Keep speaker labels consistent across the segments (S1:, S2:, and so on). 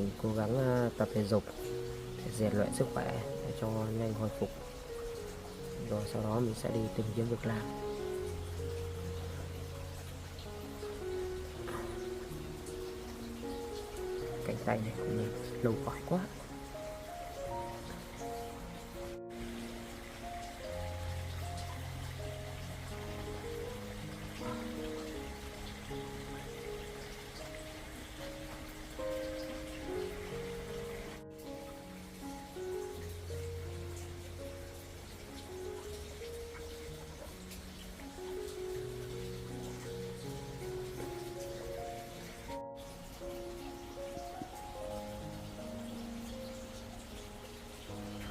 S1: thì cố gắng tập thể dục để rèn luyện sức khỏe để cho nhanh hồi phục, rồi sau đó mình sẽ đi tìm kiếm việc làm. Cánh tay này của mình lâu mỏi quá.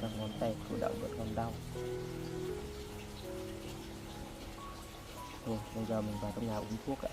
S1: Các ngón tay cử động vẫn còn đau. Thôi, bây giờ mình vào trong nhà uống thuốc ạ.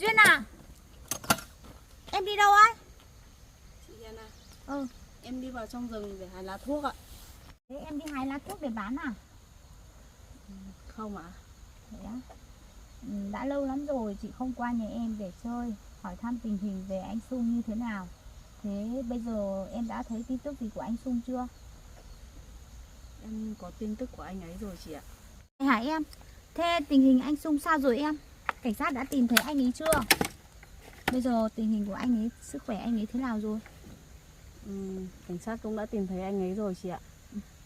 S2: Duyên à, em đi đâu ấy?
S3: Chị Hiền à? Em đi vào trong rừng để hái lá thuốc ạ.
S2: Thế em đi hái lá thuốc để bán à?
S3: Không ạ.
S2: Thế á? Đã lâu lắm rồi chị không qua nhà em để chơi, hỏi thăm tình hình về anh Sung như thế nào. Thế bây giờ em đã thấy tin tức gì của anh Sung chưa?
S3: Em có tin tức của anh ấy rồi chị ạ.
S2: Hả em? Thế tình hình anh Sung sao rồi em? Cảnh sát đã tìm thấy anh ấy chưa? Bây giờ tình hình của anh ấy, sức khỏe anh ấy thế nào rồi?
S3: Cảnh sát cũng đã tìm thấy anh ấy rồi chị ạ.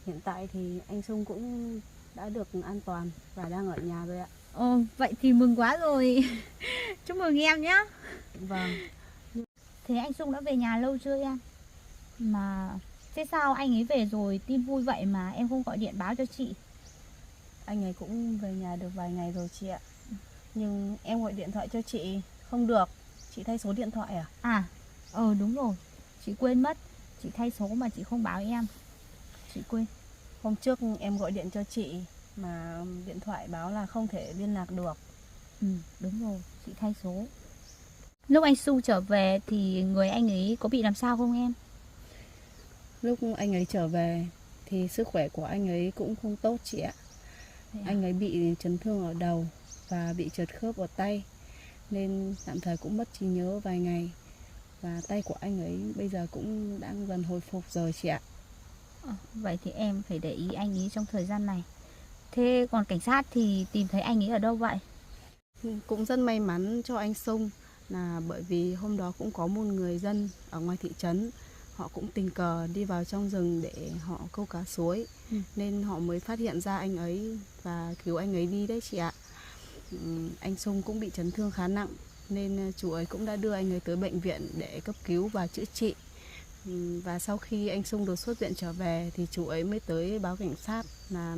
S3: Hiện tại thì anh Sung cũng đã được an toàn và đang ở nhà rồi ạ.
S2: Vậy thì mừng quá rồi. Chúc mừng em nhé.
S3: Vâng.
S2: Thế anh Sung đã về nhà lâu chưa em? Mà thế sao anh ấy về rồi tin vui vậy mà em không gọi điện báo cho chị?
S3: Anh ấy cũng về nhà được vài ngày rồi chị ạ. Nhưng em gọi điện thoại cho chị không được. Chị thay số điện thoại à?
S2: Đúng rồi, chị quên mất. Chị thay số mà chị không báo em. Chị quên.
S3: Hôm trước em gọi điện cho chị mà điện thoại báo là không thể liên lạc được.
S2: Đúng rồi, chị thay số. Lúc anh Sung trở về thì người anh ấy có bị làm sao không em?
S3: Lúc anh ấy trở về thì sức khỏe của anh ấy cũng không tốt chị ạ. Anh ấy bị chấn thương ở đầu và bị trật khớp ở tay, nên tạm thời cũng mất trí nhớ vài ngày. Và tay của anh ấy bây giờ cũng đang dần hồi phục rồi chị ạ.
S2: Vậy thì em phải để ý anh ấy trong thời gian này. Thế còn cảnh sát thì tìm thấy anh ấy ở đâu vậy?
S3: Cũng rất may mắn cho anh Sung là bởi vì hôm đó cũng có một người dân ở ngoài thị trấn. Họ cũng tình cờ đi vào trong rừng để họ câu cá suối, nên họ mới phát hiện ra anh ấy và cứu anh ấy đi đấy chị ạ. Anh Sung cũng bị chấn thương khá nặng, nên chú ấy cũng đã đưa anh ấy tới bệnh viện để cấp cứu và chữa trị. Và sau khi anh Sung được xuất viện trở về thì chú ấy mới tới báo cảnh sát là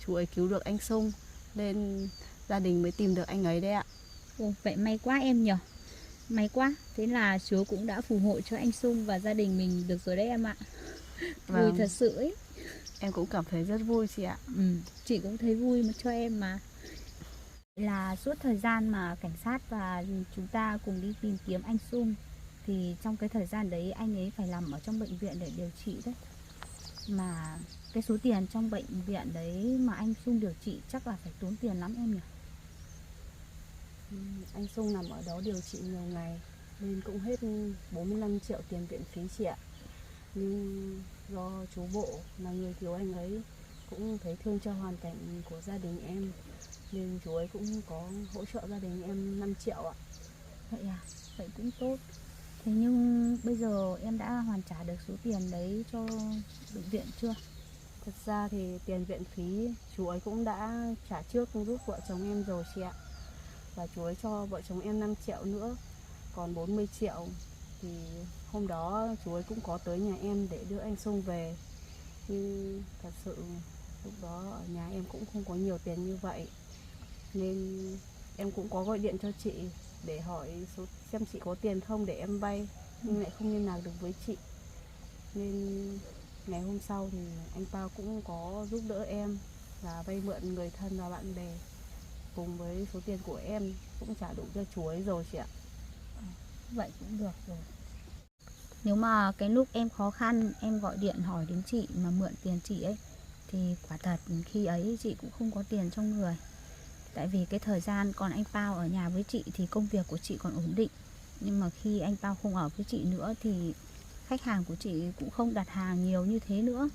S3: chú ấy cứu được anh Sung, nên gia đình mới tìm được anh ấy đấy ạ.
S2: Vậy may quá em nhỉ. May quá. Thế là Chúa cũng đã phù hộ cho anh Sung và gia đình mình được rồi đấy em ạ. Vui thật sự ấy.
S3: Em cũng cảm thấy rất vui chị ạ.
S2: Chị cũng thấy vui mà cho em mà. Là suốt thời gian mà cảnh sát và chúng ta cùng đi tìm kiếm anh Sung, thì trong cái thời gian đấy anh ấy phải nằm ở trong bệnh viện để điều trị đấy. Mà cái số tiền trong bệnh viện đấy mà anh Sung điều trị chắc là phải tốn tiền lắm em nhỉ?
S3: Anh Sung nằm ở đó điều trị nhiều ngày nên cũng hết 45 triệu tiền viện phí chị ạ. Nhưng do chú Bộ là người cứu anh ấy cũng thấy thương cho hoàn cảnh của gia đình em, nên chú ấy cũng có hỗ trợ gia đình em 5 triệu ạ.
S2: Vậy à? Vậy cũng tốt. Thế nhưng bây giờ em đã hoàn trả được số tiền đấy cho bệnh viện chưa?
S3: Thật ra thì tiền viện phí chú ấy cũng đã trả trước giúp vợ chồng em rồi chị ạ. Và chú ấy cho vợ chồng em 5 triệu nữa, còn 40 triệu thì hôm đó chú ấy cũng có tới nhà em để đưa anh Sung về. Nhưng thật sự lúc đó ở nhà em cũng không có nhiều tiền như vậy, nên em cũng có gọi điện cho chị để hỏi xem chị có tiền không để em vay, nhưng lại không liên lạc được với chị. Nên ngày hôm sau thì anh Pao cũng có giúp đỡ em và vay mượn người thân và bạn bè, cùng với số tiền của em cũng trả đủ cho chú ấy rồi chị ạ.
S2: Vậy cũng được rồi. Nếu mà cái lúc em khó khăn em gọi điện hỏi đến chị mà mượn tiền chị ấy, thì quả thật khi ấy chị cũng không có tiền trong người. Tại vì cái thời gian còn anh Pao ở nhà với chị thì công việc của chị còn ổn định. Nhưng mà khi anh Pao không ở với chị nữa thì khách hàng của chị cũng không đặt hàng nhiều như thế nữa.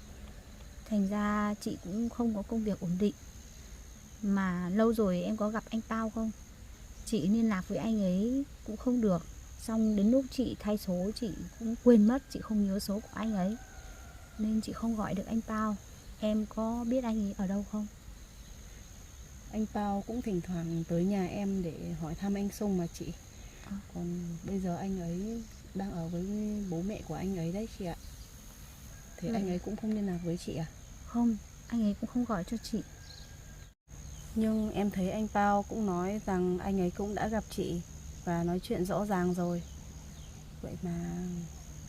S2: Thành ra chị cũng không có công việc ổn định. Mà lâu rồi em có gặp anh Pao không? Chị liên lạc với anh ấy cũng không được. Xong đến lúc chị thay số chị cũng quên mất, chị không nhớ số của anh ấy, nên chị không gọi được anh Pao. Em có biết anh ấy ở đâu không?
S3: Anh Pao cũng thỉnh thoảng tới nhà em để hỏi thăm anh Sung mà chị. Còn bây giờ anh ấy đang ở với bố mẹ của anh ấy đấy chị ạ. Thế anh ấy cũng không liên lạc với chị à?
S2: Không, anh ấy cũng không gọi cho chị.
S3: Nhưng em thấy anh Pao cũng nói rằng anh ấy cũng đã gặp chị và nói chuyện rõ ràng rồi. Vậy mà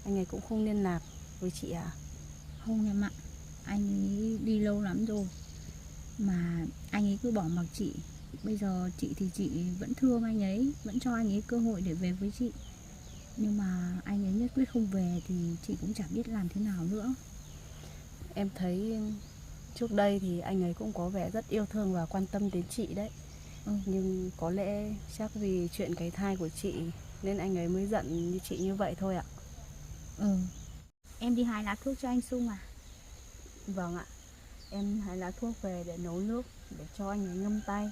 S3: anh ấy cũng không liên lạc với chị à?
S2: Không em ạ, anh ấy đi lâu lắm rồi mà anh ấy cứ bỏ mặc chị. Bây giờ chị thì chị vẫn thương anh ấy, vẫn cho anh ấy cơ hội để về với chị. Nhưng mà anh ấy nhất quyết không về thì chị cũng chẳng biết làm thế nào nữa.
S3: Em thấy trước đây thì anh ấy cũng có vẻ rất yêu thương và quan tâm đến chị đấy. Nhưng có lẽ chắc vì chuyện cái thai của chị nên anh ấy mới giận như chị như vậy thôi ạ.
S2: Em đi hái lá thuốc cho anh Sung à?
S3: Vâng ạ. Em hái lá thuốc về để nấu nước để cho anh ấy ngâm tay.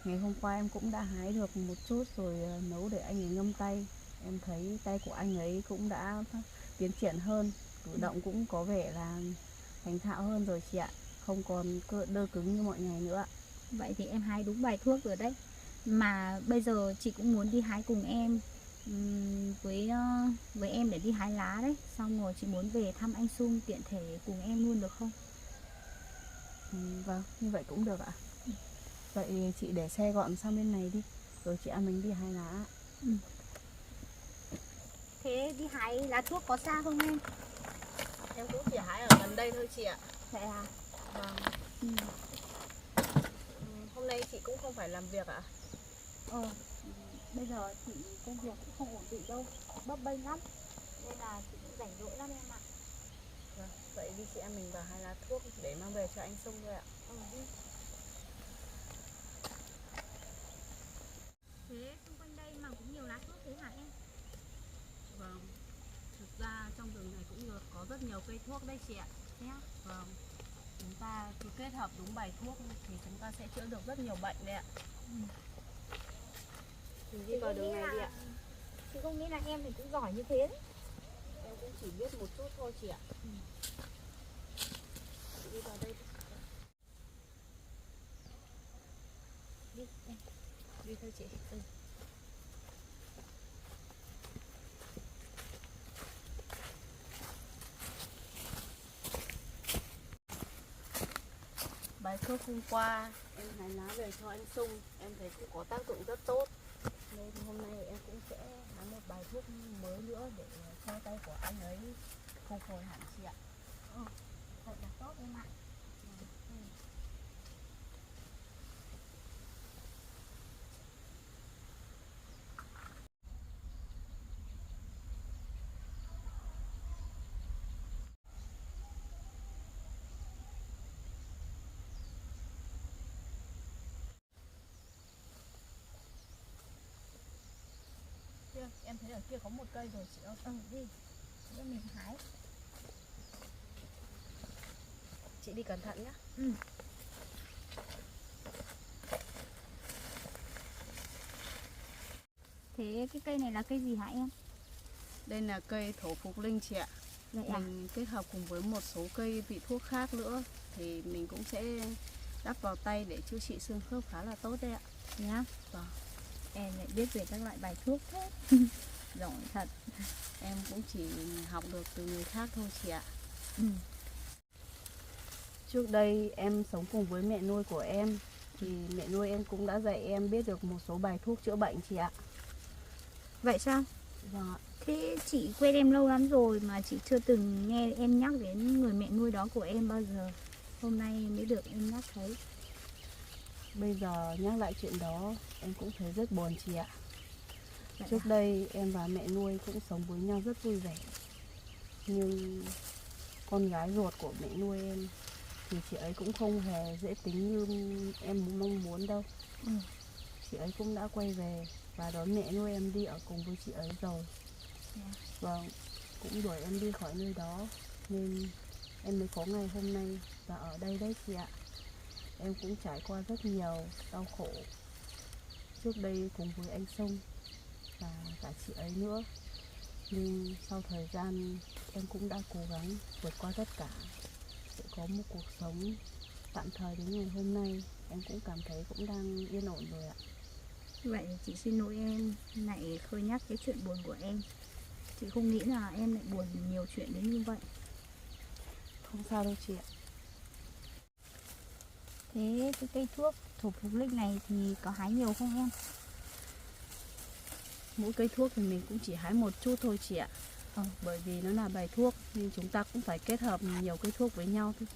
S3: Ngày hôm qua em cũng đã hái được một chút rồi nấu để anh ấy ngâm tay. Em thấy tay của anh ấy cũng đã tiến triển hơn, cử động cũng có vẻ là thành thạo hơn rồi chị ạ. Không còn đơ cứng như mọi ngày nữa ạ.
S2: Vậy thì em hái đúng bài thuốc rồi đấy. Mà bây giờ chị cũng muốn đi hái cùng em, với em để đi hái lá đấy. Xong rồi chị muốn về thăm anh Sung, tiện thể cùng em luôn được không?
S3: Vâng, như vậy cũng được ạ. Vậy chị để xe gọn sang bên này đi, rồi chị em mình đi hái lá.
S2: Thế đi hái lá thuốc có xa không em?
S3: Em cũng chỉ hái ở gần đây thôi chị ạ.
S2: Vậy à?
S3: Vâng. Hôm nay chị cũng không phải làm việc ạ?
S2: Bây giờ chị công việc cũng không ổn định đâu, bấp bênh lắm, nên là chị cũng rảnh rỗi lắm em ạ.
S3: Vâng, vậy đi chị em mình vào hái lá thuốc để mang về cho anh Sung thôi ạ.
S2: Đi. Thế xung quanh đây mà cũng nhiều lá thuốc thế hả em?
S3: Vâng, thực ra trong rừng này cũng có rất nhiều cây thuốc đấy chị ạ.
S2: Thế á?
S3: Vâng, chúng ta cứ kết hợp đúng bài thuốc thì chúng ta sẽ chữa được rất nhiều bệnh đấy ạ. Mình đi vào đường này đi ạ.
S2: Chị không nghĩ là em thì cũng giỏi như thế đấy.
S3: Em cũng chỉ biết một chút thôi chị ạ. Chị đi vào đây.
S2: Đi em.
S3: Đi thôi chị. Bài thuốc hôm qua em hái lá về cho anh Sung, em thấy cũng có tác dụng rất tốt. Nên hôm nay em cũng sẽ hái một bài thuốc mới nữa để cho tay của anh ấy phục hồi hẳn chị ạ.
S2: Vậy là tốt em ạ.
S3: Em thấy ở kia có một cây rồi chị ơi.
S2: Đi, để mình hái.
S3: Chị đi cẩn thận nhé.
S2: Thế cái cây này là cây gì hả em?
S3: Đây là cây thổ phục linh chị ạ.
S2: Vậy à?
S3: Mình kết hợp cùng với một số cây vị thuốc khác nữa thì mình cũng sẽ đắp vào tay để chữa trị xương khớp khá là tốt đấy ạ.
S2: Nhá.
S3: Vâng.
S2: Em lại biết về các loại bài thuốc thế. Giỏi thật.
S3: Em cũng chỉ học được từ người khác thôi chị ạ.
S2: Ừ.
S3: Trước đây em sống cùng với mẹ nuôi của em thì mẹ nuôi em cũng đã dạy em biết được một số bài thuốc chữa bệnh chị ạ.
S2: Vậy sao?
S3: Vâng ạ.
S2: Thế chị quen em lâu lắm rồi mà chị chưa từng nghe em nhắc đến người mẹ nuôi đó của em bao giờ. Hôm nay mới được em nhắc thấy.
S3: Bây giờ nhắc lại chuyện đó em cũng thấy rất buồn chị ạ.
S2: Vậy
S3: Trước đây em và mẹ nuôi cũng sống với nhau rất vui vẻ. Nhưng con gái ruột của mẹ nuôi em thì chị ấy cũng không hề dễ tính như em mong muốn đâu.
S2: Ừ.
S3: Chị ấy cũng đã quay về và đón mẹ nuôi em đi ở cùng với chị ấy rồi.
S2: Yeah.
S3: Vâng, cũng đuổi em đi khỏi nơi đó nên em mới có ngày hôm nay và ở đây đấy chị ạ. Em cũng trải qua rất nhiều đau khổ trước đây cùng với anh Sông và cả chị ấy nữa. Nhưng sau thời gian em cũng đã cố gắng vượt qua tất cả để có một cuộc sống tạm thời đến ngày hôm nay. Em cũng cảm thấy cũng đang yên ổn rồi ạ.
S2: Vậy chị xin lỗi em lại khơi nhắc cái chuyện buồn của em. Chị không nghĩ là em lại buồn nhiều chuyện đến như vậy.
S3: Không sao đâu chị ạ.
S2: Thế cái cây thuốc thổ phục linh này thì có hái nhiều không em?
S3: Mỗi cây thuốc thì mình cũng chỉ hái một chút thôi chị ạ. Bởi vì nó là bài thuốc nên chúng ta cũng phải kết hợp nhiều cây thuốc với nhau thôi.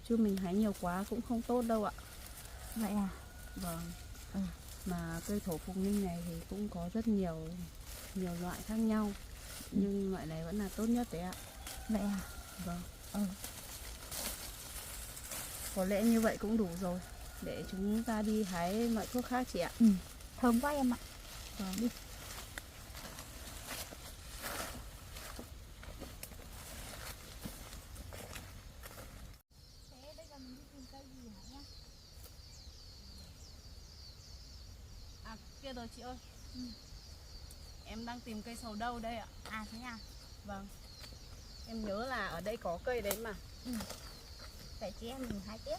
S3: Chứ mình hái nhiều quá cũng không tốt đâu ạ.
S2: Vậy à?
S3: Vâng. Mà cây thổ phục linh này thì cũng có rất nhiều loại khác nhau. Nhưng loại này vẫn là tốt nhất đấy ạ.
S2: Vậy à?
S3: Vâng. Có lẽ như vậy cũng đủ rồi. Để chúng ta đi hái loại thuốc khác chị ạ.
S2: Thơm quá em ạ.
S3: Vâng.
S2: Đi. Thế bây giờ mình đi tìm cây gì hả em?
S3: À kia rồi chị ơi. Em đang tìm cây sầu đâu đây ạ.
S2: À thế à?
S3: Vâng. Em nhớ là ở đây có cây đấy mà.
S2: Vậy chị em mình hái tiếp.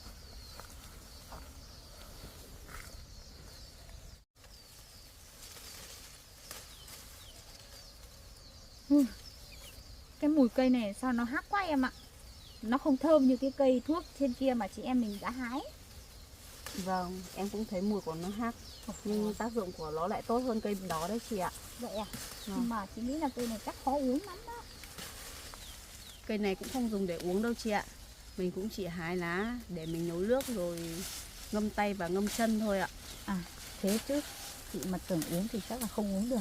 S2: Cái mùi cây này sao nó hắc quá em ạ. Nó không thơm như cái cây thuốc trên kia mà chị em mình đã hái.
S3: Vâng, em cũng thấy mùi của nó hắc. Nhưng tác dụng của nó lại tốt hơn cây đó đấy chị ạ.
S2: Vậy à? Nhưng mà chị nghĩ là cây này chắc khó uống lắm đó.
S3: Cây này cũng không dùng để uống đâu chị ạ. Mình cũng chỉ hái lá để mình nấu nước rồi ngâm tay và ngâm chân thôi ạ.
S2: À thế chứ. Chị mà tưởng uống thì chắc là không uống được.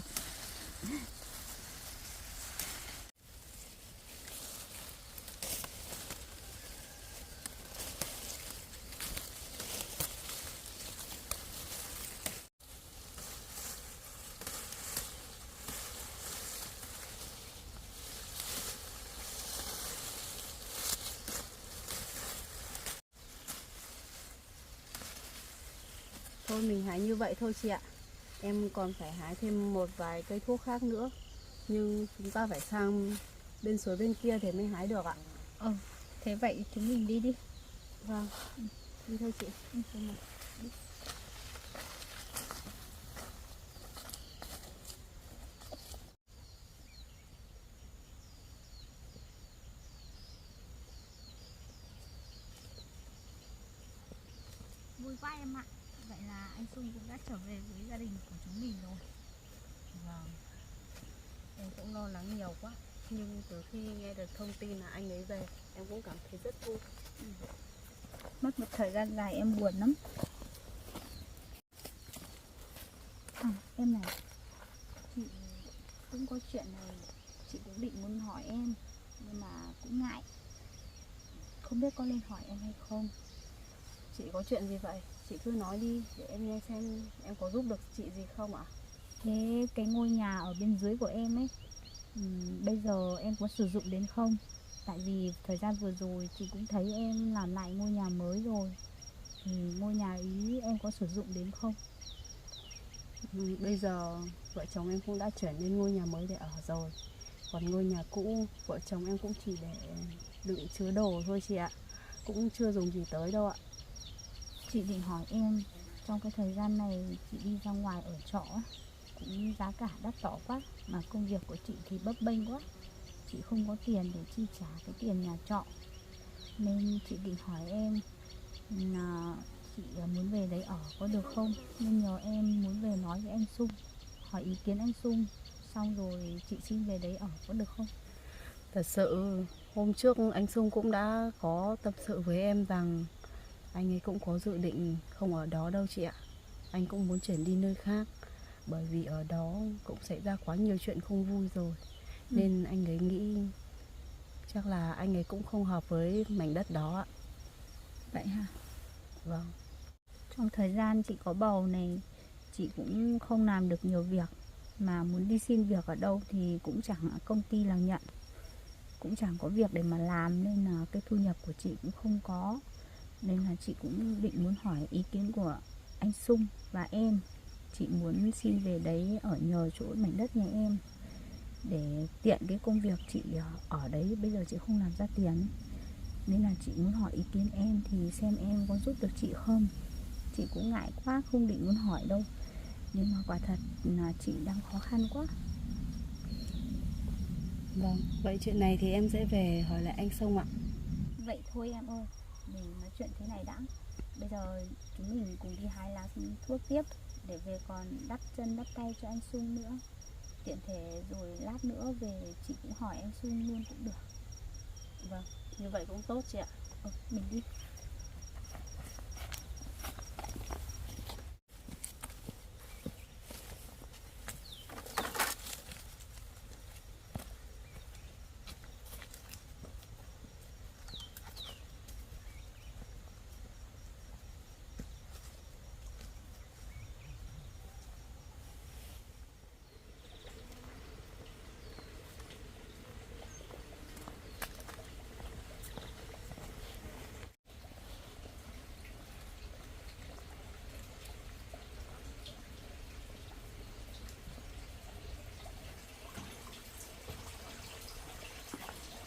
S3: Thôi mình hái như vậy thôi chị ạ. Em còn phải hái thêm một vài cây thuốc khác nữa. Nhưng chúng ta phải sang bên suối bên kia thì mới hái được ạ.
S2: Thế vậy chúng mình đi đi.
S3: Vâng, đi thôi chị.
S2: Đi. Vui quá em ạ. Vậy là anh Sung cũng đã trở về với gia đình của chúng mình rồi.
S3: Vâng. Em cũng lo lắng nhiều quá. Nhưng từ khi nghe được thông tin là anh ấy về, em cũng cảm thấy rất vui.
S2: Mất một thời gian dài em buồn lắm. À em này, chị cũng có chuyện này, chị cũng định muốn hỏi em nhưng mà cũng ngại, không biết có nên hỏi em hay không.
S3: Chị có chuyện gì vậy? Chị cứ nói đi để em nghe xem em có giúp được chị gì không ạ?
S2: Thế cái ngôi nhà ở bên dưới của em ấy, bây giờ em có sử dụng đến không? Tại vì thời gian vừa rồi chị cũng thấy em làm lại ngôi nhà mới rồi, thì ngôi nhà ý em có sử dụng đến không?
S3: Bây giờ vợ chồng em cũng đã chuyển lên ngôi nhà mới để ở rồi. Còn ngôi nhà cũ vợ chồng em cũng chỉ để đựng chứa đồ thôi chị ạ, cũng chưa dùng gì tới đâu ạ.
S2: Chị định hỏi em, trong cái thời gian này chị đi ra ngoài ở trọ á, cũng giá cả đắt đỏ quá, mà công việc của chị thì bấp bênh quá, chị không có tiền để chi trả cái tiền nhà trọ, nên chị định hỏi em là chị muốn về đấy ở có được không, nên nhờ em muốn về nói với anh Sung, hỏi ý kiến anh Sung, xong rồi chị xin về đấy ở có được không?
S3: Thật sự hôm trước anh Sung cũng đã có tâm sự với em rằng anh ấy cũng có dự định không ở đó đâu chị ạ. Anh cũng muốn chuyển đi nơi khác, bởi vì ở đó cũng xảy ra quá nhiều chuyện không vui rồi. Nên anh ấy nghĩ chắc là anh ấy cũng không hợp với mảnh đất đó ạ.
S2: Vậy hả?
S3: Vâng.
S2: Trong thời gian chị có bầu này, chị cũng không làm được nhiều việc, mà muốn đi xin việc ở đâu thì cũng chẳng công ty nào nhận, cũng chẳng có việc để mà làm, nên là cái thu nhập của chị cũng không có. Nên là chị cũng định muốn hỏi ý kiến của anh Sung và em. Chị muốn xin về đấy ở nhờ chỗ mảnh đất nhà em, để tiện cái công việc chị ở đấy bây giờ chị không làm ra tiền ấy. Nên là chị muốn hỏi ý kiến em thì xem em có giúp được chị không. Chị cũng ngại quá, không định muốn hỏi đâu, nhưng mà quả thật là chị đang khó khăn quá.
S3: Vâng, vậy chuyện này thì em sẽ về hỏi lại anh Sung ạ.
S2: Vậy thôi em ơi, mình nói chuyện thế này đã. Bây giờ chúng mình cùng đi hái lá thuốc tiếp, để về còn đắp chân đắp tay cho anh Sung nữa. Tiện thể rồi lát nữa về chị cũng hỏi anh Sung luôn cũng được.
S3: Vâng, như vậy cũng tốt chị ạ.
S2: Mình đi.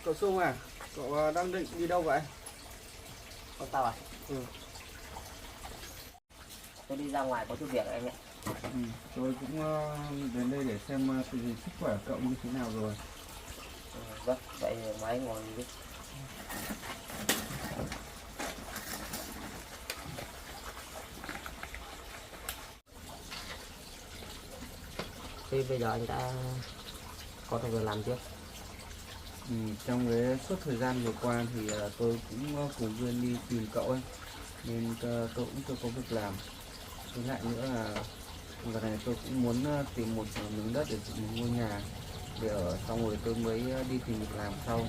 S4: Cậu Sung à, cậu đang định đi đâu vậy?
S1: Con tao à?
S4: Ừ.
S1: Tôi đi ra ngoài có chút việc anh ạ.
S4: Tôi cũng đến đây để xem tình hình sức khỏe cậu như thế nào rồi.
S1: Vâng, vậy máy ngồi đi. Thế bây giờ anh đã có được việc làm chưa?
S4: Trong cái suốt thời gian vừa qua thì tôi cũng cùng Duyên đi tìm cậu ấy, nên tôi cũng chưa có việc làm. Với lại nữa là lần này tôi cũng muốn tìm một miếng đất để dựng một ngôi nhà để ở, xong rồi tôi mới đi tìm việc làm sau.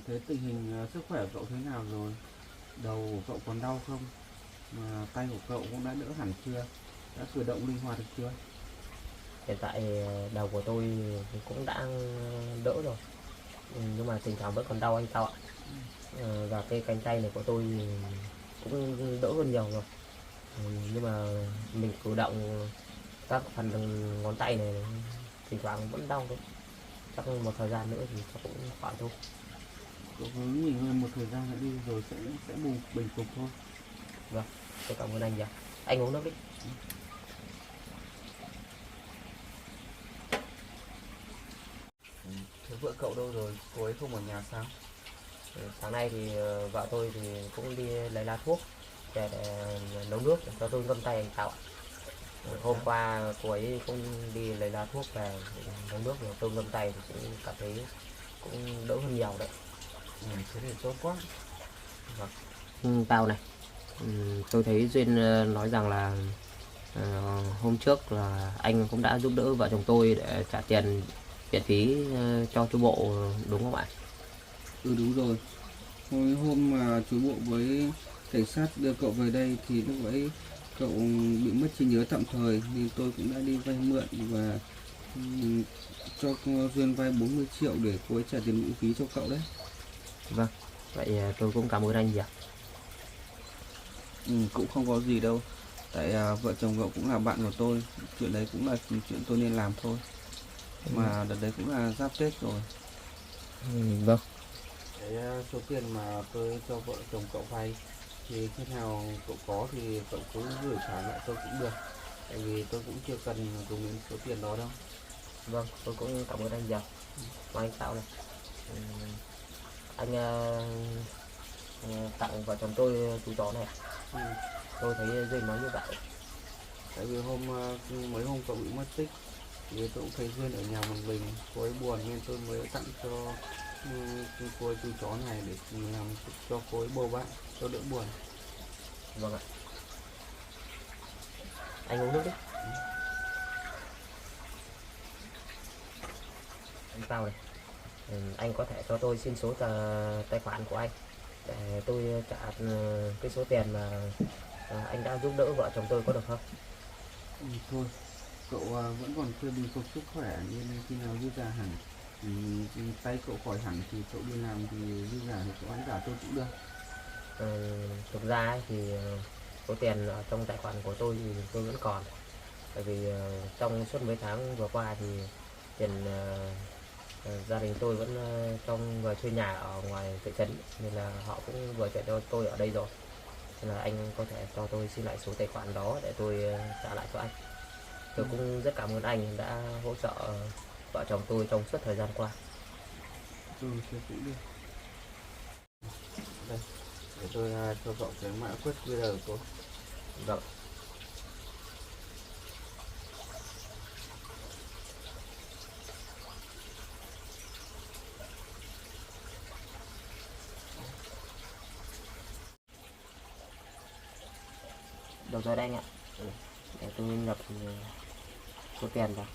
S4: Thế tình hình sức khỏe cậu thế nào rồi? Đầu của cậu còn đau không? Mà tay của cậu cũng đã đỡ hẳn chưa? Đã cử động linh hoạt được chưa?
S1: Hiện tại đầu của tôi cũng đã đỡ rồi, nhưng mà thỉnh thoảng vẫn còn đau anh Tao ạ. Và cái cánh tay này của tôi cũng đỡ hơn nhiều rồi, nhưng mà mình cử động các phần ngón tay này thỉnh thoảng vẫn đau thôi. Chắc một thời gian nữa thì chắc cũng khỏi thôi.
S4: Cậu cứ nghỉ ngơi một thời gian nữa đi rồi sẽ bình phục thôi.
S1: Vâng, tôi cảm ơn anh nhiều. Anh uống nước đi.
S4: Thế vợ cậu đâu rồi? Cô ấy không ở nhà sao?
S1: Sáng nay thì vợ tôi thì cũng đi lấy lá thuốc để nấu nước để cho tôi ngâm tay anh Tao ạ. Hôm qua cô ấy cũng đi lấy lá thuốc về nấu nước rồi tôi ngâm tay thì cũng cảm thấy cũng đỡ hơn nhiều đấy.
S4: Thế thì tốt quá.
S1: Tao này, tôi thấy Duyên nói rằng là hôm trước là anh cũng đã giúp đỡ vợ chồng tôi để trả tiền viện phí cho chú bộ, đúng không ạ?
S4: Đúng rồi. Hôm mà chú bộ với cảnh sát đưa cậu về đây thì lúc ấy cậu bị mất trí nhớ tạm thời, nên tôi cũng đã đi vay mượn và cho Duyên vay 40 triệu để cô ấy trả tiền viện phí cho cậu đấy.
S1: Vâng, vậy tôi cũng cảm ơn anh nhiều.
S4: Cũng không có gì đâu, tại vợ chồng cậu cũng là bạn của tôi, chuyện đấy cũng là chuyện tôi nên làm thôi. Mà đợt đấy cũng là giáp Tết rồi,
S1: Vâng.
S4: Cái số tiền mà tôi cho vợ chồng cậu vay thì khi nào cậu có thì cậu cứ gửi trả lại tôi cũng được, tại vì tôi cũng chưa cần dùng đến số tiền đó đâu.
S1: Vâng, tôi cũng cảm ơn anh nhiều. Mời anh Tạo này. Anh tặng vợ chồng tôi chú chó này.
S4: Ừ.
S1: Tôi thấy Duyên nói như vậy.
S4: Tại vì mấy hôm cậu bị mất tích thì tôi cũng thấy Duyên ở nhà một mình, cô ấy buồn nên tôi mới tặng cho cô ấy chú chó này để làm cho cô ấy bầu bạn cho đỡ buồn.
S1: Vâng ạ. Anh uống nước đi. Anh Tạo này. Anh có thể cho tôi xin số tài khoản của anh để tôi trả cái số tiền mà anh đã giúp đỡ vợ chồng tôi, có được không?
S4: Thôi, cậu vẫn còn chưa bình phục sức khỏe nên khi nào dư giả hẳn thì tay cậu khỏi hẳn thì cậu đi làm thì dư giả thì cậu ăn trả tôi cũng được.
S1: Thực ra ấy, thì số tiền ở trong tài khoản của tôi thì tôi vẫn còn, bởi vì trong suốt mấy tháng vừa qua thì tiền gia đình tôi vẫn trong vừa thuê nhà ở ngoài thị trấn nên là họ cũng vừa chuyển cho tôi ở đây rồi, nên là anh có thể cho tôi xin lại số tài khoản đó để tôi trả lại cho anh. Tôi cũng rất cảm ơn anh đã hỗ trợ vợ chồng tôi trong suốt thời gian qua.
S4: Chưa cũng được. Đây, để tôi cho cậu cái mã quét QR của tôi.
S1: Vâng. Được rồi đây anh ạ. Để tôi nhập số tiền vào.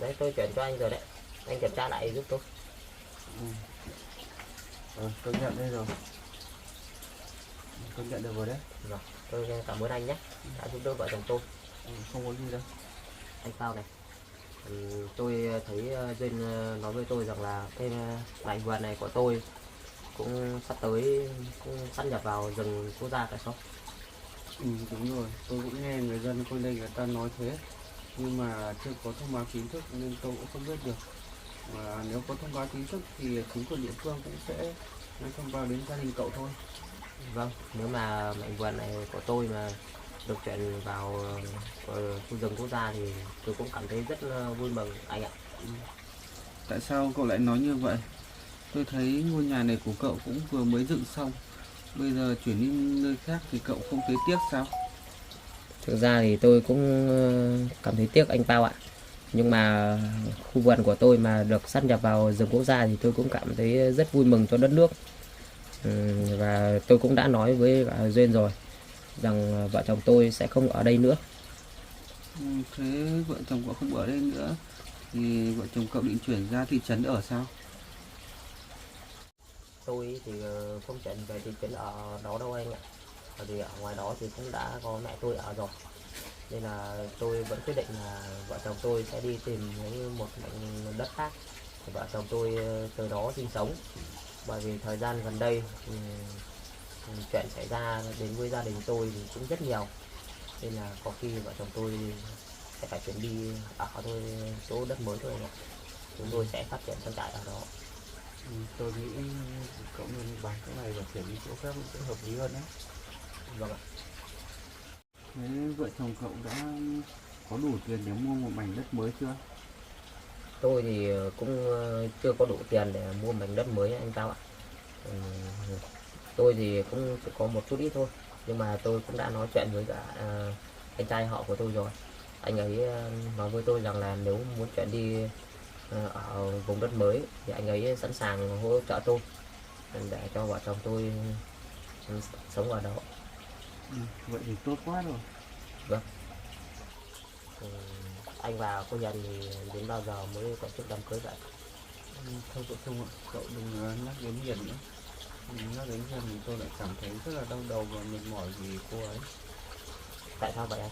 S1: Đấy, tôi chuyển cho anh rồi đấy. Anh kiểm tra lại giúp tôi.
S4: Tôi nhận đây rồi. Tôi nhận được rồi đấy.
S1: Rồi, tôi cảm ơn anh nhé, đã giúp đỡ vợ chồng tôi.
S4: Không có gì đâu.
S1: Anh sao này? Tôi thấy Duyên nói với tôi rằng là cái mảnh vườn này của tôi cũng sắp tới cũng sắp nhập vào rừng quốc gia phải không?
S4: Đúng rồi, tôi cũng nghe người dân quanh đây người ta nói thế, nhưng mà chưa có thông báo chính thức nên tôi cũng không biết được. Mà nếu có thông báo chính thức thì chính quyền địa phương cũng sẽ thông báo đến gia đình cậu thôi.
S1: Vâng, nếu mà mảnh vườn này của tôi mà được chuyển vào khu rừng quốc gia thì tôi cũng cảm thấy rất vui mừng anh ạ.
S4: Tại sao cậu lại nói như vậy? Tôi thấy ngôi nhà này của cậu cũng vừa mới dựng xong, bây giờ chuyển đi nơi khác thì cậu không thấy tiếc sao?
S1: Thực ra thì tôi cũng cảm thấy tiếc anh Pao ạ. Nhưng mà khu vườn của tôi mà được sáp nhập vào rừng quốc gia thì tôi cũng cảm thấy rất vui mừng cho đất nước. Và tôi cũng đã nói với cả Duyên rồi rằng vợ chồng tôi sẽ không ở đây nữa.
S4: Thế vợ chồng cậu không ở đây nữa thì vợ chồng cậu định chuyển ra thị trấn ở sao?
S1: Tôi thì không chuyển về thị trấn ở đó đâu anh ạ. Bởi vì ở ngoài đó thì cũng đã có mẹ tôi ở rồi. Nên là tôi vẫn quyết định là vợ chồng tôi sẽ đi tìm một mảnh đất khác để vợ chồng tôi từ đó sinh sống. Bởi vì thời gian gần đây chuyện xảy ra đến với gia đình tôi thì cũng rất nhiều, nên là có khi vợ chồng tôi sẽ phải chuyển đi ở thôi số đất mới thôi anh ạ. Chúng tôi sẽ phát triển trang trại ở đó.
S4: Tôi nghĩ cậu nên bán cái này và chuyển đi chỗ khác sẽ hợp lý hơn đấy.
S1: Vâng ạ.
S4: Thế vợ chồng cậu đã có đủ tiền để mua một mảnh đất mới chưa?
S1: Tôi thì cũng chưa có đủ tiền để mua mảnh đất mới anh Tao ạ. Tôi thì cũng chỉ có một chút ít thôi, nhưng mà tôi cũng đã nói chuyện với cả anh trai họ của tôi rồi. Anh ấy nói với tôi rằng là nếu muốn chuyển đi ở vùng đất mới thì anh ấy sẵn sàng hỗ trợ tôi để cho vợ chồng tôi sống ở đó.
S4: Vậy thì tốt quá rồi.
S1: Vâng. Anh và cô Hiền thì đến bao giờ mới tổ chức đám cưới vậy?
S4: Thôi cậu Trung ạ, cậu đừng nhắc đến Hiền nữa. Nhắc đến Hiền thì tôi lại cảm thấy rất là đau đầu và mệt mỏi vì cô ấy.
S1: Tại sao vậy anh?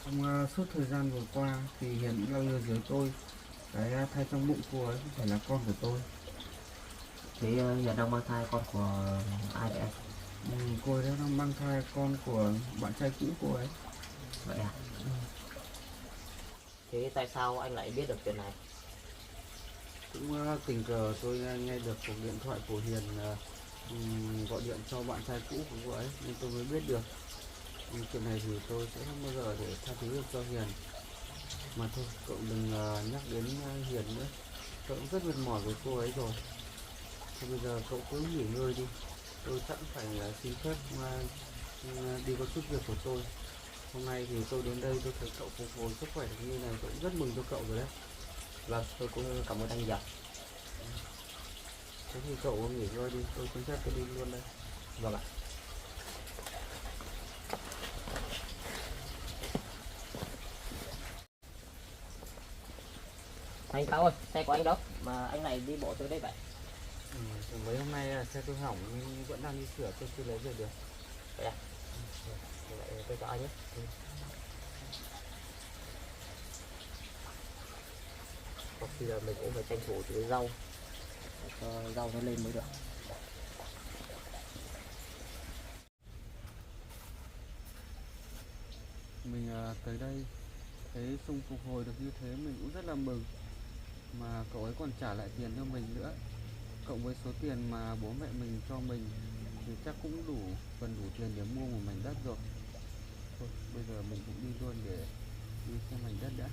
S4: Trong suốt thời gian vừa qua thì Hiền cũng giao dưới tôi. Cái thai trong bụng cô ấy không phải là con của tôi.
S1: Thế Hiền đang mang thai con của ai vậy anh?
S4: Cô ấy đang mang thai con của bạn trai cũ cô ấy.
S1: Vậy à? Thế tại sao anh lại biết được chuyện này?
S4: Cũng tình cờ tôi nghe được cuộc điện thoại của Hiền gọi điện cho bạn trai cũ của cô ấy nên tôi mới biết được. Chuyện này thì tôi sẽ không bao giờ để tha thứ được cho Hiền. Mà thôi, cậu đừng nhắc đến Hiền nữa. Cậu cũng rất mệt mỏi với cô ấy rồi. Thôi bây giờ cậu cứ nghỉ ngơi đi. Tôi sẵn phải xin phép đi có chút việc của tôi. Hôm nay thì tôi đến đây tôi thấy cậu phục hồi sức khỏe được như này, tôi cũng rất mừng cho cậu rồi đấy.
S1: Vâng, tôi cũng cảm ơn anh nhiều.
S4: Thế thì cậu nghỉ ngơi đi, tôi xin phép tôi đi luôn đây.
S1: Vâng ạ. Anh Cao ơi, xe của anh đâu? Mà anh này đi bộ tới đây vậy?
S4: Mấy hôm nay xe tôi hỏng nhưng vẫn đang đi sửa, tôi chưa lấy về được.
S1: Vậy à? Vậy tôi cho anh nhé. Có khi là mình cũng phải tranh thủ tưới rau cho rau nó lên mới được.
S4: Mình tới đây thấy Sung phục hồi được như thế mình cũng rất là mừng. Mà cậu ấy còn trả lại tiền cho mình nữa. Cộng với số tiền mà bố mẹ mình cho mình thì chắc cũng phần đủ tiền để mua một mảnh đất rồi. Thôi bây giờ mình cũng đi luôn để đi xem mảnh đất đã.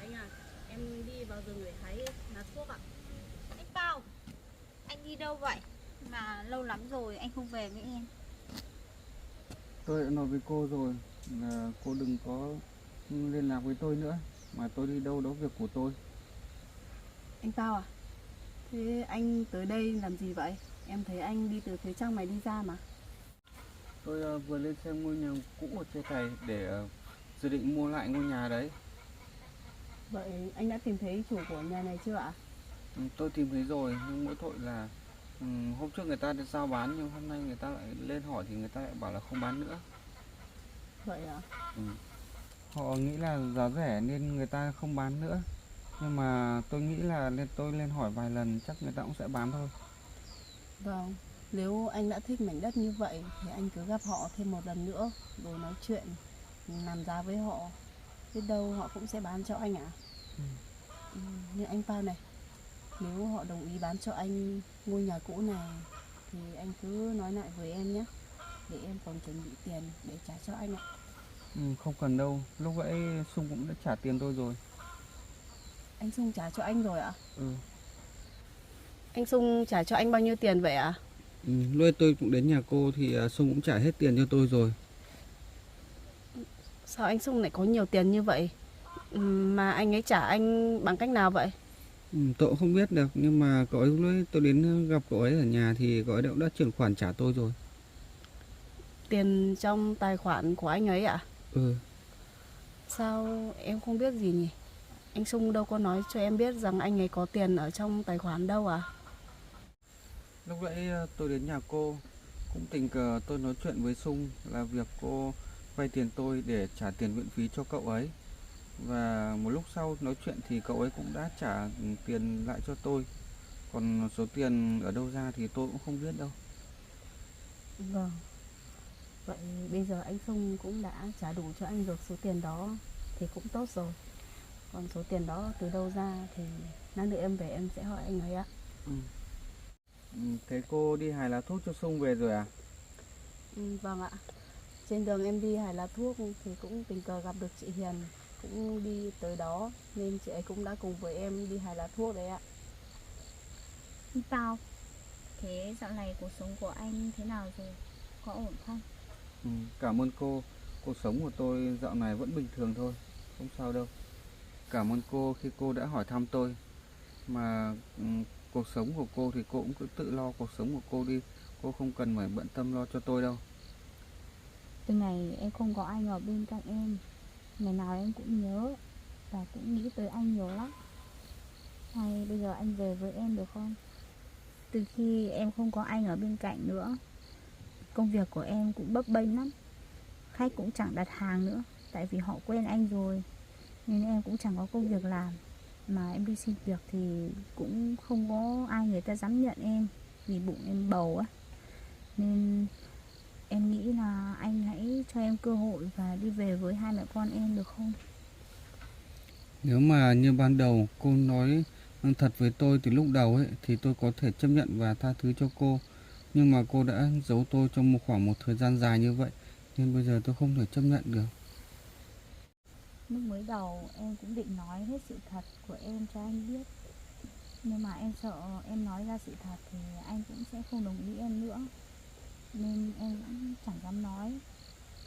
S2: Anh à, em đi vào rừng để hái lá thuốc ạ. Anh Cao, anh đi đâu vậy? Mà lâu lắm rồi anh không về với em.
S4: Tôi đã nói với cô rồi là cô đừng có liên lạc với tôi nữa. Mà tôi đi đâu đó việc của tôi.
S3: Anh Cao à? Thế anh tới đây làm gì vậy? Em thấy anh đi từ phía trong này đi ra mà.
S4: Tôi vừa lên xem ngôi nhà cũ ở trên này để dự định mua lại ngôi nhà đấy.
S3: Vậy anh đã tìm thấy chủ của nhà này chưa ạ?
S4: Tôi tìm thấy rồi nhưng mỗi tội là hôm trước người ta đã giao bán nhưng hôm nay người ta lại lên hỏi thì người ta lại bảo là không bán nữa.
S3: Vậy ạ?
S4: Họ nghĩ là giá rẻ nên người ta không bán nữa. Nhưng mà tôi nghĩ là tôi lên hỏi vài lần chắc người ta cũng sẽ bán thôi.
S3: Vâng, nếu anh đã thích mảnh đất như vậy thì anh cứ gặp họ thêm một lần nữa rồi nói chuyện, làm giá với họ. Biết đâu họ cũng sẽ bán cho anh ạ. Như anh Pao này, nếu họ đồng ý bán cho anh ngôi nhà cũ này thì anh cứ nói lại với em nhé, để em còn chuẩn bị tiền để trả cho anh ạ.
S4: Không cần đâu, lúc nãy Sung cũng đã trả tiền tôi rồi.
S3: Anh Sung trả cho anh rồi ạ?
S4: Ừ.
S3: Anh Sung trả cho anh bao nhiêu tiền vậy ạ?
S4: Lúc nãy tôi cũng đến nhà cô thì Sung cũng trả hết tiền cho tôi rồi.
S3: Sao anh Sung lại có nhiều tiền như vậy? Mà anh ấy trả anh bằng cách nào vậy?
S4: Tôi cũng không biết được, nhưng mà cậu ấy lúc nãy tôi đến gặp cậu ấy ở nhà thì cậu ấy đã chuyển khoản trả tôi rồi.
S3: Tiền trong tài khoản của anh ấy ạ?
S4: Ừ.
S3: Sao em không biết gì nhỉ? Anh Sung đâu có nói cho em biết rằng anh ấy có tiền ở trong tài khoản đâu à?
S4: Lúc nãy tôi đến nhà cô, cũng tình cờ tôi nói chuyện với Sung là việc cô vay tiền tôi để trả tiền viện phí cho cậu ấy. Và một lúc sau nói chuyện thì cậu ấy cũng đã trả tiền lại cho tôi. Còn số tiền ở đâu ra thì tôi cũng không biết đâu.
S3: Vâng. Vậy bây giờ anh Sung cũng đã trả đủ cho anh được số tiền đó thì cũng tốt rồi. Còn số tiền đó từ đâu ra thì lát nữa em về em sẽ hỏi anh ấy ạ.
S4: Thế cô đi hái lá thuốc cho Sung về rồi à?
S3: Vâng ạ. Trên đường em đi hái lá thuốc thì cũng tình cờ gặp được chị Hiền, cũng đi tới đó nên chị ấy cũng đã cùng với em đi hái lá thuốc đấy ạ.
S2: Anh Pao, thế dạo này cuộc sống của anh thế nào rồi? Có ổn không?
S4: Cảm ơn cô. Cuộc sống của tôi dạo này vẫn bình thường thôi, không sao đâu. Cảm ơn cô khi cô đã hỏi thăm tôi. Mà cuộc sống của cô thì cô cũng cứ tự lo cuộc sống của cô đi. Cô không cần phải bận tâm lo cho tôi đâu.
S2: Từ ngày em không có anh ở bên cạnh em, ngày nào em cũng nhớ và cũng nghĩ tới anh nhiều lắm. Hay bây giờ anh về với em được không? Từ khi em không có anh ở bên cạnh nữa, công việc của em cũng bấp bênh lắm. Khách cũng chẳng đặt hàng nữa, tại vì họ quen anh rồi, nên em cũng chẳng có công việc làm. Mà em đi xin việc thì cũng không có ai người ta dám nhận em, vì bụng em bầu á. Nên em nghĩ là anh hãy cho em cơ hội và đi về với hai mẹ con em được không?
S4: Nếu mà như ban đầu cô nói thật với tôi từ lúc đầu ấy thì tôi có thể chấp nhận và tha thứ cho cô. Nhưng mà cô đã giấu tôi trong khoảng một thời gian dài như vậy, nên bây giờ tôi không thể chấp nhận được.
S2: Lúc mới đầu em cũng định nói hết sự thật của em cho anh biết, nhưng mà em sợ em nói ra sự thật thì anh cũng sẽ không đồng ý em nữa, nên em cũng chẳng dám nói.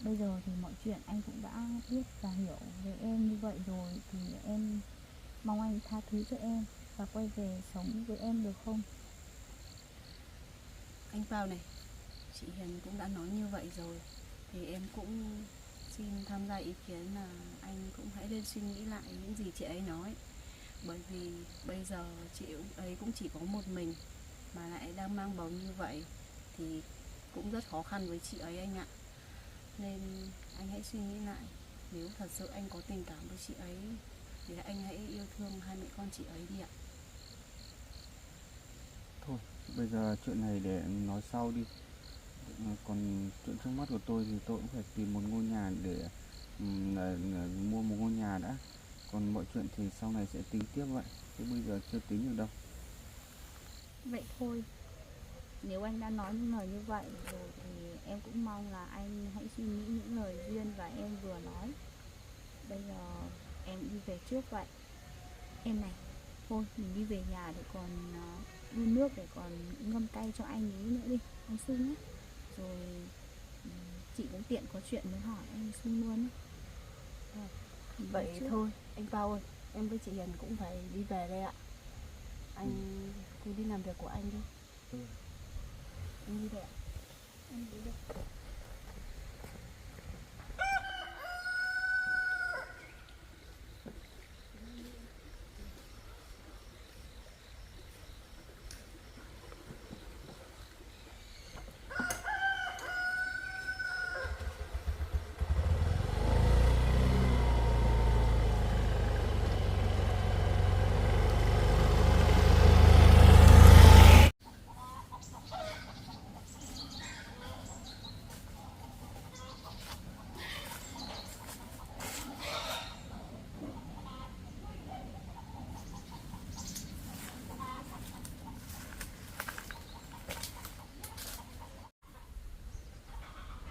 S2: Bây giờ thì mọi chuyện anh cũng đã biết và hiểu về em như vậy rồi, thì em mong anh tha thứ cho em và quay về sống với em được không?
S3: Anh Pao này, chị Hiền cũng đã nói như vậy rồi thì em cũng xin tham gia ý kiến là anh cũng hãy nên suy nghĩ lại những gì chị ấy nói. Bởi vì bây giờ chị ấy cũng chỉ có một mình mà lại đang mang bầu như vậy thì cũng rất khó khăn với chị ấy anh ạ. Nên anh hãy suy nghĩ lại, nếu thật sự anh có tình cảm với chị ấy thì anh hãy yêu thương hai mẹ con chị ấy đi ạ.
S4: Thôi, bây giờ chuyện này để nói sau đi. Còn chuyện trước mắt của tôi thì tôi cũng phải tìm một ngôi nhà để mua một ngôi nhà đã. Còn mọi chuyện thì sau này sẽ tính tiếp vậy, chứ bây giờ chưa tính được đâu.
S2: Vậy thôi, nếu anh đã nói những lời như vậy rồi thì em cũng mong là anh hãy suy nghĩ những lời duyên và em vừa nói. Bây giờ em đi về trước vậy. Em này, thôi mình đi về nhà để còn đun nước để còn ngâm tay cho anh ấy nữa đi, anh Sung nhé. Rồi chị cũng tiện có chuyện muốn hỏi anh Sung luôn.
S3: Vậy thôi, anh Pao ơi, em với chị Hiền cũng phải đi về đây ạ. Anh cứ đi làm việc của anh đi. Anh đi đây ạ.
S2: Anh đi đây.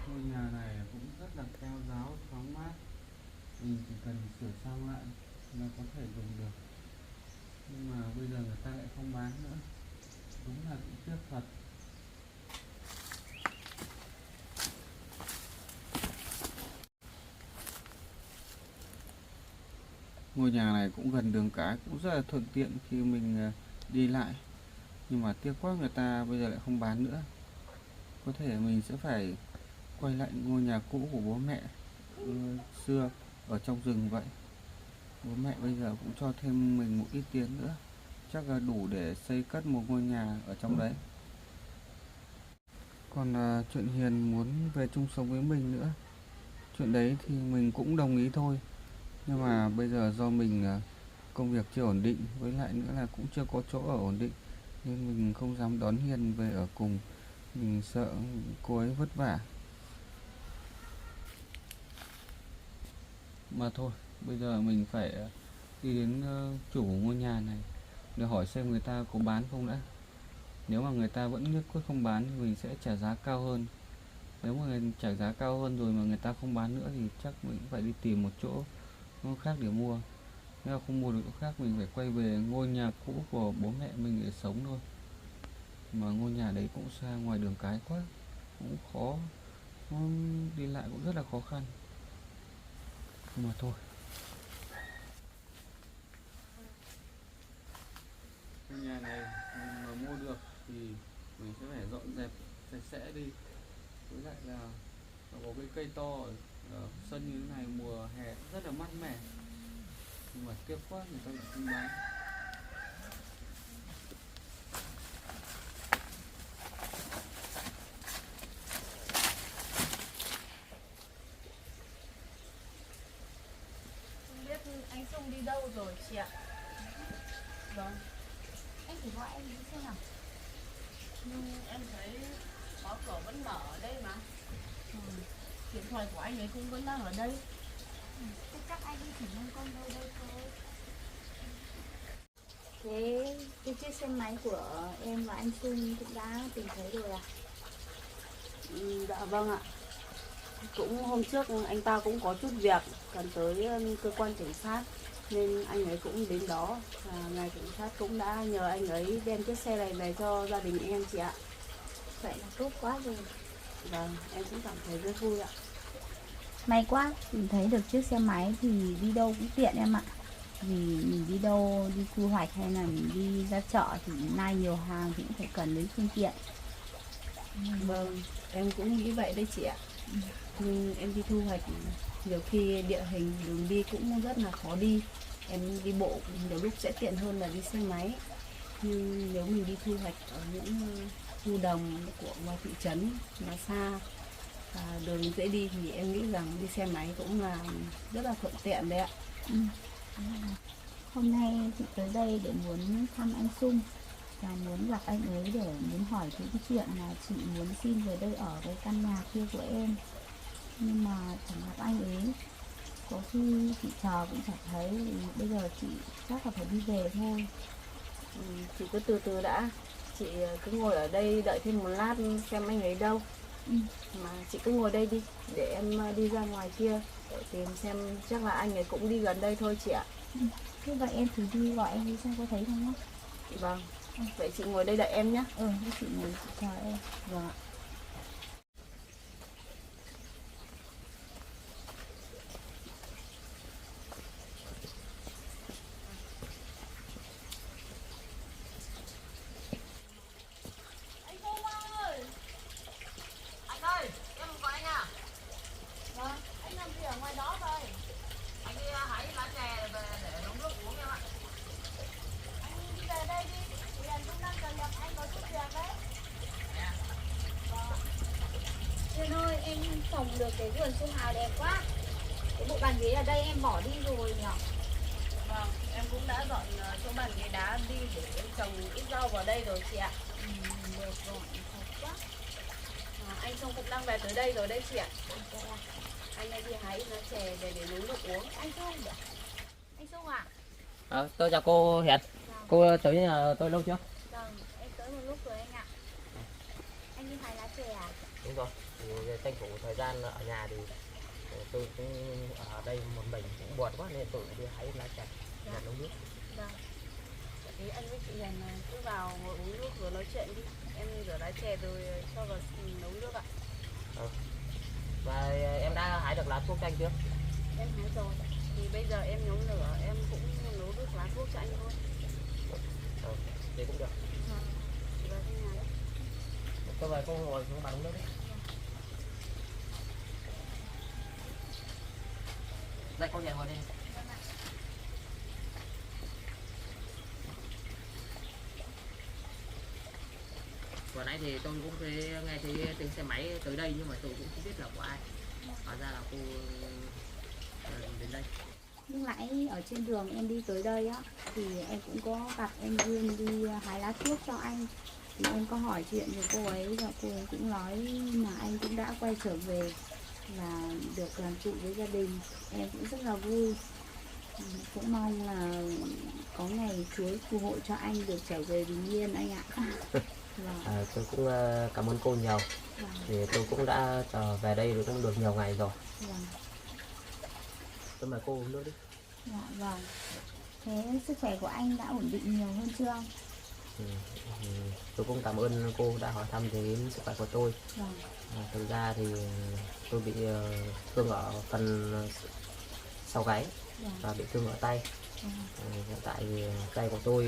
S4: Ngôi nhà này cũng rất là cao ráo, thoáng mát. Mình chỉ cần sửa sang lại là có thể dùng được. Nhưng mà bây giờ người ta lại không bán nữa. Đúng là cũng tiếc thật. Ngôi nhà này cũng gần đường cái, cũng rất là thuận tiện khi mình đi lại. Nhưng mà tiếc quá, người ta bây giờ lại không bán nữa. Có thể mình sẽ phải quay lại ngôi nhà cũ của bố mẹ xưa ở trong rừng vậy. Bố mẹ bây giờ cũng cho thêm mình một ít tiền nữa, chắc là đủ để xây cất một ngôi nhà ở trong đấy. Còn chuyện Hiền muốn về chung sống với mình nữa, chuyện đấy thì mình cũng đồng ý thôi. Nhưng mà bây giờ do mình công việc chưa ổn định, với lại nữa là cũng chưa có chỗ ở ổn định, nên mình không dám đón Hiền về ở cùng. Mình sợ cô ấy vất vả. Mà thôi, bây giờ mình phải đi đến chủ ngôi nhà này để hỏi xem người ta có bán không đã. Nếu mà người ta vẫn nhất quyết không bán thì mình sẽ trả giá cao hơn. Nếu mà trả giá cao hơn rồi mà người ta không bán nữa thì chắc mình phải đi tìm một chỗ khác để mua. Nếu không mua được chỗ khác, mình phải quay về ngôi nhà cũ của bố mẹ mình để sống thôi. Mà ngôi nhà đấy cũng xa ngoài đường cái quá, cũng khó, đi lại cũng rất là khó khăn. Nhưng mà thôi, ngôi nhà này mà mua được thì mình sẽ phải dọn dẹp sạch sẽ đi. Với lại là nó có cái cây to ở sân như thế này, mùa hè rất là mát mẻ. Nhưng mà tiếc quá, người ta lại không bán.
S3: Không biết anh Sung đi đâu rồi chị ạ? Vâng.
S2: Anh thử gọi em đi xem nào.
S3: Nhưng em thấy khóa cửa vẫn mở ở đây mà. Điện thoại của anh ấy cũng vẫn đang ở đây.
S2: Thế chắc anh đi chỉ nâng con đâu đây thôi. Thế cái chiếc xe máy của em và anh Sung cũng đã tìm thấy rồi à?
S3: Dạ vâng ạ. Cũng hôm trước anh ta cũng có chút việc cần tới cơ quan cảnh sát nên anh ấy cũng đến đó. Ngài cảnh sát cũng đã nhờ anh ấy đem chiếc xe này về cho gia đình em chị ạ.
S2: Vậy là tốt quá rồi.
S3: Vâng, em cũng cảm thấy rất vui ạ.
S2: May quá, tìm thấy được chiếc xe máy thì đi đâu cũng tiện em ạ. Vì mình đi đâu, đi thu hoạch hay là mình đi ra chợ thì nay nhiều hàng thì cũng phải cần đến phương tiện.
S3: Vâng, em cũng nghĩ vậy đấy chị ạ. Nhưng em đi thu hoạch nhiều khi địa hình đường đi cũng rất là khó đi. Em đi bộ nhiều lúc sẽ tiện hơn là đi xe máy. Nhưng nếu mình đi thu hoạch ở những khu đồng của ngoài thị trấn mà xa đường dễ đi thì em nghĩ rằng đi xe máy cũng là rất là thuận tiện đấy ạ.
S2: Hôm nay chị tới đây để muốn thăm anh Sung và muốn gặp anh ấy để muốn hỏi cái chuyện là chị muốn xin về đây ở cái căn nhà kia của em. Nhưng mà chẳng gặp anh ấy. Có khi chị chờ cũng chẳng thấy, thì bây giờ chị chắc là phải đi về thôi.
S3: Chị cứ từ từ đã. Chị cứ ngồi ở đây đợi thêm một lát xem anh ấy đâu. Mà chị cứ ngồi đây đi để em đi ra ngoài kia để tìm xem, chắc là anh ấy cũng đi gần đây thôi chị ạ.
S2: Thế vậy em thử đi gọi anh ấy xem có thấy không nhá.
S3: Vâng, vậy chị ngồi đây đợi em nhé.
S2: Thế chị ngồi chị chờ em.
S3: Vâng ạ.
S2: Thiên ơi, em trồng được cái vườn su hào đẹp quá. Cái bộ bàn ghế ở đây em bỏ đi rồi nhỉ?
S3: Vâng, em cũng đã dọn chỗ bàn ghế đá đi để trồng ít rau vào đây rồi chị ạ.
S2: Được rồi, thật quá.
S3: Anh Sung cũng đang về tới đây rồi đấy chị ạ. Anh ấy đi hái ít lá chè về để nấu nước uống.
S2: Anh Sung à?
S1: Tôi chào cô Hiền. Cô tới nhà tôi lâu chưa?
S2: Vâng, em tới một lúc rồi anh ạ. Anh đi hái lá chè à?
S1: Đúng rồi, thì tranh thủ thời gian ở nhà thì Tôi cũng ở đây một mình cũng buồn quá nên tôi đi hái lá chanh và nấu nước.
S3: Vâng. Thế anh với chị Hiền cứ vào ngồi uống nước rồi nói chuyện đi. Em rửa lá chè rồi cho vào nấu nước ạ.
S1: Và em đã hái được lá thuốc cho anh chưa?
S3: Em hái rồi. Thì bây giờ em nhóm lửa, em cũng nấu nước lá thuốc cho anh thôi.
S1: Thế cũng được.
S3: Chị vào trong nhà đấy.
S1: Tôi về cô ngồi xuống bàn uống nước đấy. Đây cô nhẹ ngồi đây. Vừa nãy thì tôi cũng nghe thấy tiếng xe máy tới đây nhưng mà tôi cũng không biết là của ai. Hóa ra là cô đến đây.
S2: Lúc nãy ở trên đường em đi tới đây á thì em cũng có gặp em Duyên đi hái lá thuốc cho anh. Thì em có hỏi chuyện với cô ấy và cô ấy cũng nói là anh cũng đã quay trở về và được đoàn tụ với gia đình. Em cũng rất là vui. Cũng mong là có ngày Chúa phù hộ cho anh được trở về bình yên anh ạ.
S1: Tôi cũng cảm ơn cô nhiều. Thì tôi cũng đã về đây cũng được nhiều ngày rồi. Tôi mời cô uống nước đi.
S2: Dạ vâng. Thế sức khỏe của anh đã ổn định nhiều hơn chưa anh?
S1: Tôi cũng cảm ơn cô đã hỏi thăm đến sức khỏe của tôi. Thực ra thì tôi bị thương ở phần sau gáy và bị thương ở tay. Hiện tại thì tay của tôi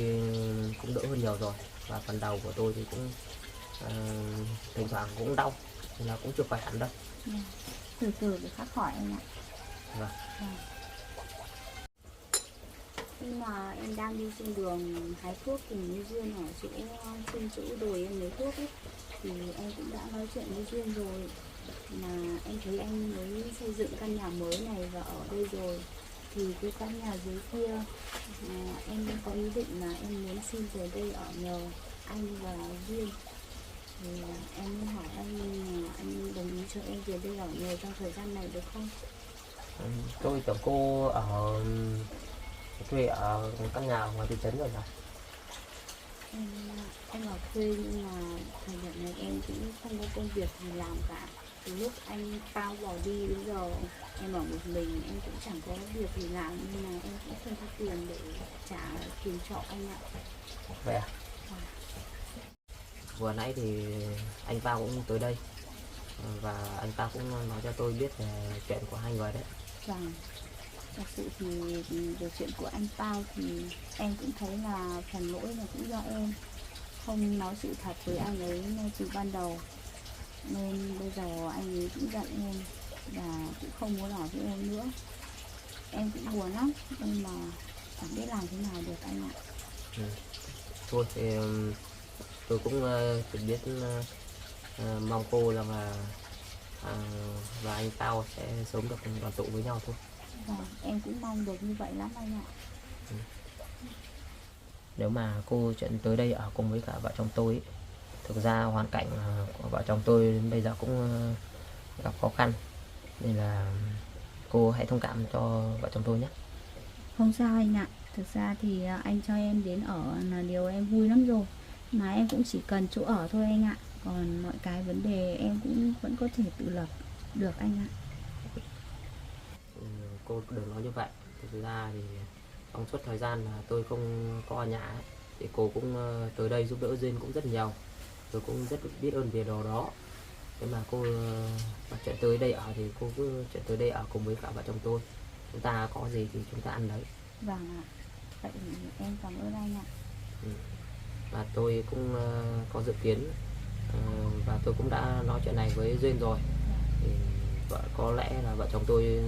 S1: cũng đỡ hơn nhiều rồi và phần đầu của tôi thì cũng thỉnh thoảng cũng đau nhưng là cũng chưa phải hẳn đâu.
S2: Từ từ để khắc khỏi anh ạ.
S1: Vâng.
S2: Khi mà em đang đi trên đường hái thuốc cùng với Duyên ở chỗ trên chỗ đồi em lấy thuốc ấy, thì em cũng đã nói chuyện với Duyên rồi mà em thấy anh mới xây dựng căn nhà mới này và ở đây rồi. Thì cái căn nhà dưới kia em có ý định là em muốn xin về đây ở nhờ anh và Duyên. Thì em muốn hỏi anh đồng ý cho em về đây ở nhờ trong thời gian này được không?
S1: Tôi tưởng cô ở thuê ở căn nhà ngoài thị trấn rồi mà.
S2: Em ở quê nhưng mà thời điểm này em cũng không có công việc gì làm cả. Từ lúc anh Pao bỏ đi đến giờ em ở một mình, em cũng chẳng có việc gì làm nên là em cũng không có tiền để trả tiền trọ anh ạ.
S1: Vậy à? Vừa nãy thì anh Pao cũng tới đây và anh Pao cũng nói cho tôi biết về chuyện của hai người đấy.
S2: Vâng. Thật sự thì về chuyện của anh Pao thì em cũng thấy là phần lỗi là cũng do em không nói sự thật với anh ấy ngay từ ban đầu, nên bây giờ anh ấy cũng giận em và cũng không muốn ở với em nữa. Em cũng buồn lắm nhưng mà chẳng biết làm thế nào được anh ạ.
S1: Thôi thì tôi cũng chỉ biết mong cô rằng là và anh Pao sẽ sớm được đoàn tụ với nhau thôi.
S2: Vâng, em cũng mong được như vậy lắm anh ạ.
S1: Nếu mà cô chuyển tới đây ở cùng với cả vợ chồng tôi ấy, thực ra hoàn cảnh của vợ chồng tôi đến bây giờ cũng gặp khó khăn nên là cô hãy thông cảm cho vợ chồng tôi nhé.
S2: Không sao anh ạ. Thực ra thì anh cho em đến ở là điều em vui lắm rồi. Mà em cũng chỉ cần chỗ ở thôi anh ạ. Còn mọi cái vấn đề em cũng vẫn có thể tự lập được anh ạ.
S1: Cô đừng nói như vậy. Thực ra thì trong suốt thời gian mà tôi không có ở nhà ấy, thì cô cũng tới đây giúp đỡ Duyên cũng rất nhiều. Tôi cũng rất biết ơn về điều đó. Thế mà cô chuyển tới đây ở thì cô cứ chuyển tới đây ở cùng với cả vợ chồng tôi. Chúng ta có gì thì chúng ta ăn đấy.
S2: Vâng ạ. Vậy em cảm ơn anh ạ.
S1: Và tôi cũng có dự kiến và tôi cũng đã nói chuyện này với Duyên rồi. Thì có lẽ là vợ chồng tôi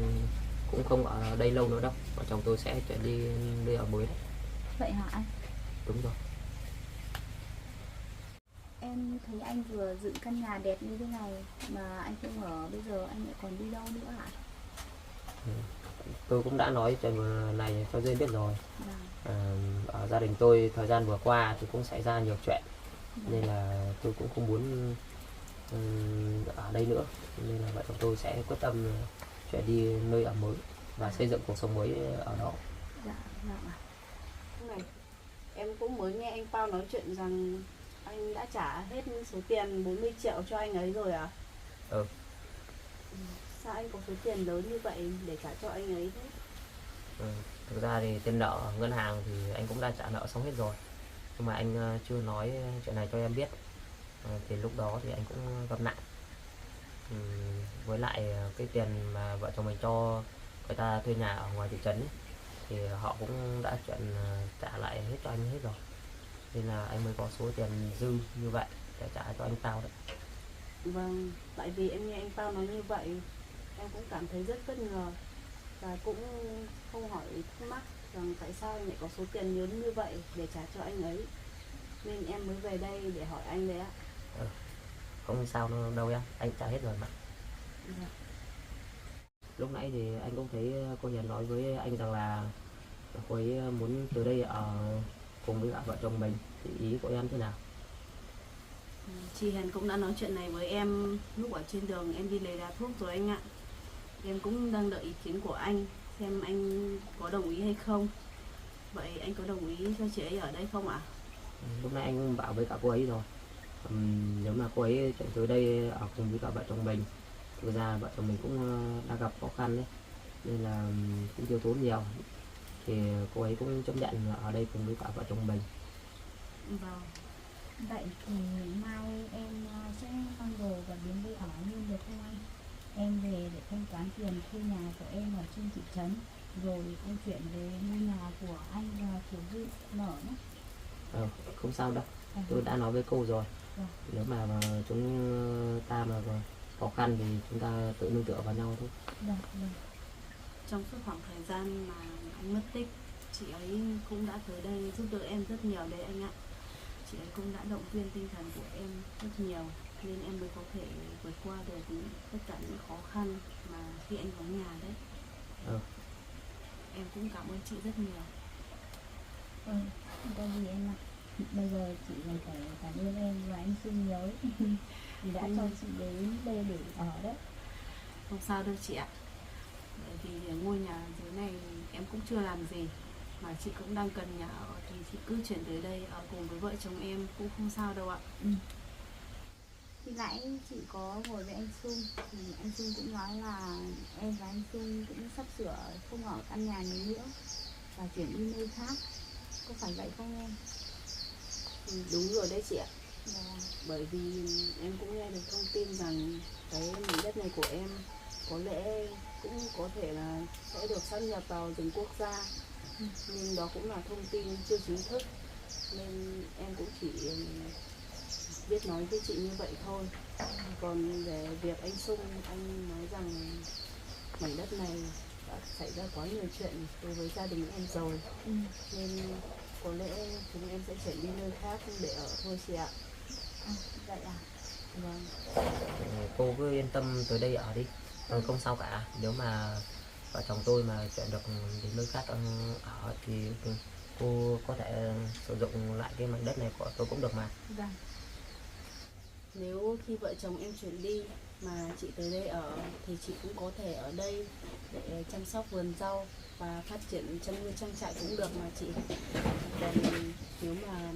S1: cũng không ở đây lâu nữa đâu. Vợ chồng tôi sẽ chuyển đi nơi ở mới đấy.
S2: Vậy hả anh?
S1: Đúng rồi.
S2: Em thấy anh vừa dựng căn nhà đẹp như thế này mà anh không ở, bây giờ anh lại còn đi đâu nữa hả?
S1: Tôi cũng đã nói chuyện này cho Duyên biết rồi. Ở gia đình tôi thời gian vừa qua thì cũng xảy ra nhiều chuyện nên là tôi cũng không muốn ở đây nữa, nên là vợ chồng tôi sẽ quyết tâm chuyển đi nơi ở mới và xây dựng cuộc sống mới ở đó.
S2: Dạ, vâng ạ.
S3: Này, em cũng mới nghe anh Pao nói chuyện rằng anh đã trả hết số tiền 40 triệu cho anh ấy rồi à? sao anh có số tiền lớn như vậy để trả cho anh ấy thế?
S1: Thực ra thì tiền nợ ở ngân hàng thì anh cũng đã trả nợ xong hết rồi, nhưng mà anh chưa nói chuyện này cho em biết. Thì lúc đó thì anh cũng gặp nạn. Với lại cái tiền mà vợ chồng mình cho người ta thuê nhà ở ngoài thị trấn ấy, thì họ cũng đã chuyện trả lại hết cho anh hết rồi, nên là anh mới có số tiền dư như vậy để trả cho anh Tao đấy.
S3: Vâng, tại vì em nghe anh Pao nói như vậy, em cũng cảm thấy rất bất ngờ và cũng không hỏi thắc mắc rằng tại sao anh lại có số tiền lớn như vậy để trả cho anh ấy, nên em mới về đây để hỏi anh đấy ạ.
S1: Không sao đâu em, anh trả hết rồi mà.
S3: Dạ.
S1: Lúc nãy thì anh cũng thấy cô Hiền nói với anh rằng là cô ấy muốn từ đây ở cùng với cả vợ chồng mình, thì ý của em thế nào?
S3: Chị Hiền cũng đã nói chuyện này với em lúc ở trên đường em đi lấy lá thuốc rồi anh ạ. Em cũng đang đợi ý kiến của anh xem anh có đồng ý hay không. Vậy anh có đồng ý cho chị ấy ở đây không ạ?
S1: Lúc nãy anh bảo với cả cô ấy rồi. Nếu mà cô ấy chuyển tới đây ở cùng với cả vợ chồng mình, thực ra vợ chồng mình cũng đang gặp khó khăn đấy, nên là cũng thiếu thốn nhiều, thì cô ấy cũng chấp nhận ở đây cùng với cả vợ chồng mình.
S3: Vâng.
S2: Vậy thì mai em sẽ mang đồ và đến đây ở luôn được không anh? Em về để thanh toán tiền thuê nhà của em ở trên thị trấn, rồi em chuyển về ngôi nhà của anh và của Dư Nở nhé.
S1: Không sao đâu, tôi đã nói với cô rồi. Nếu mà chúng ta mà khó khăn thì chúng ta tự nương tựa vào nhau thôi.
S3: Trong suốt khoảng thời gian mà anh mất tích, chị ấy cũng đã tới đây giúp đỡ em rất nhiều đấy anh ạ. Chị ấy cũng đã động viên tinh thần của em rất nhiều, nên em mới có thể vượt qua được tất cả những khó khăn mà khi anh vắng nhà đấy. Em cũng cảm ơn chị rất nhiều.
S2: Không có gì em ạ. Bây giờ chị còn phải cảm ơn em và anh Xuân nhiều ấy. Vì đã cho chị đến đây để ở đấy.
S3: Không sao đâu chị ạ. Bởi vì ngôi nhà dưới này em cũng chưa làm gì, mà chị cũng đang cần nhà ở thì chị cứ chuyển tới đây ở cùng với vợ chồng em cũng không sao đâu ạ.
S2: Khi nãy chị có ngồi với anh Xuân thì anh Xuân cũng nói là em và anh Xuân cũng sắp sửa không ở căn nhà này nữa và chuyển đi nơi khác. Có phải vậy không em?
S3: Đúng rồi đấy chị ạ. Bởi vì em cũng nghe được thông tin rằng cái mảnh đất này của em có lẽ cũng có thể là sẽ được sáp nhập vào rừng quốc gia, nhưng đó cũng là thông tin chưa chính thức, nên em cũng chỉ biết nói với chị như vậy thôi. Còn về việc anh Sung, anh nói rằng mảnh đất này đã xảy ra quá nhiều chuyện đối với gia đình em rồi, nên có lẽ chúng em sẽ chuyển đi nơi khác để ở thôi chị ạ.
S2: Vậy à?
S3: Vâng.
S1: Cô cứ yên tâm tới đây ở đi, không sao cả. Nếu mà vợ chồng tôi mà chuyển được đến nơi khác ở thì cô có thể sử dụng lại cái mảnh đất này của tôi cũng được mà.
S2: Vâng.
S3: Nếu khi vợ chồng em chuyển đi mà chị tới đây ở thì chị cũng có thể ở đây để chăm sóc vườn rau và phát triển chăn nuôi trang trại cũng được mà chị. Còn nếu mà